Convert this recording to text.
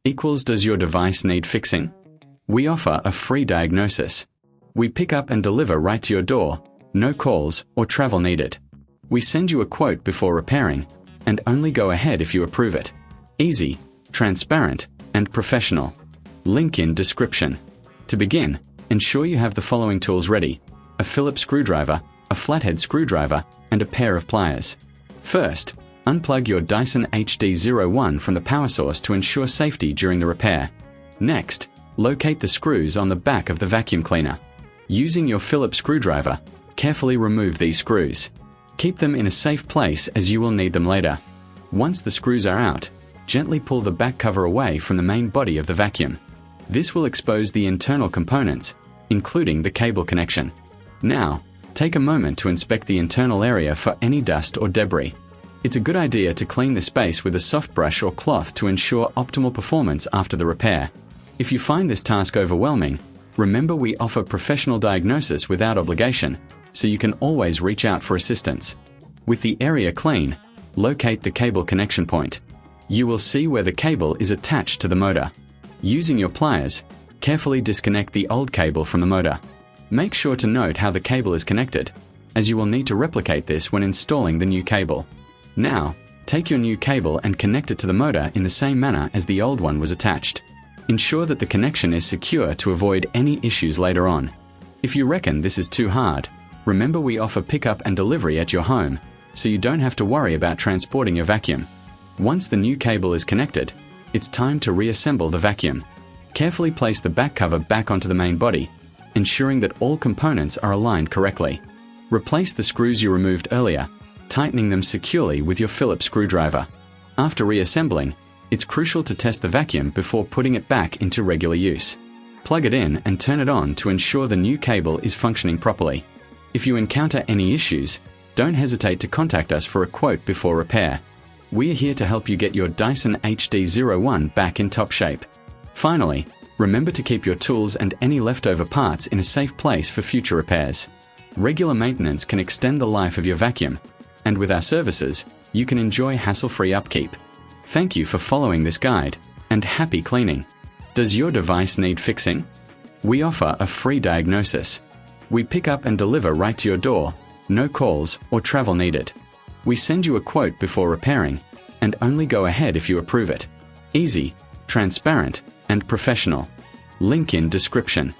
equals does your device need fixing? We offer a free diagnosis. We pick up and deliver right to your door, no calls or travel needed. We send you a quote before repairing, and only go ahead if you approve it. Easy, transparent, and professional. Link in description. To begin, ensure you have the following tools ready: a Phillips screwdriver, a flathead screwdriver, and a pair of pliers. First, unplug your Dyson HD01 from the power source to ensure safety during the repair. Next, locate the screws on the back of the vacuum cleaner. Using your Phillips screwdriver, carefully remove these screws. Keep them in a safe place as you will need them later. Once the screws are out, gently pull the back cover away from the main body of the vacuum. This will expose the internal components, including the cable connection. Now, take a moment to inspect the internal area for any dust or debris. It's a good idea to clean the space with a soft brush or cloth to ensure optimal performance after the repair. If you find this task overwhelming, remember we offer professional diagnosis without obligation, so you can always reach out for assistance. With the area clean, locate the cable connection point. You will see where the cable is attached to the motor. Using your pliers, carefully disconnect the old cable from the motor. Make sure to note how the cable is connected, as you will need to replicate this when installing the new cable. Now, take your new cable and connect it to the motor in the same manner as the old one was attached. Ensure that the connection is secure to avoid any issues later on. If you reckon this is too hard, remember we offer pickup and delivery at your home, so you don't have to worry about transporting your vacuum. Once the new cable is connected, it's time to reassemble the vacuum. Carefully place the back cover back onto the main body, ensuring that all components are aligned correctly. Replace the screws you removed earlier, tightening them securely with your Phillips screwdriver. After reassembling, it's crucial to test the vacuum before putting it back into regular use. Plug it in and turn it on to ensure the new cable is functioning properly. If you encounter any issues, don't hesitate to contact us for a quote before repair. We are here to help you get your Dyson HD01 back in top shape. Finally, remember to keep your tools and any leftover parts in a safe place for future repairs. Regular maintenance can extend the life of your vacuum, and with our services, you can enjoy hassle-free upkeep. Thank you for following this guide, and happy cleaning. Does your device need fixing? We offer a free diagnosis. We pick up and deliver right to your door, no calls or travel needed. We send you a quote before repairing, and only go ahead if you approve it. Easy, transparent, and professional. Link in description.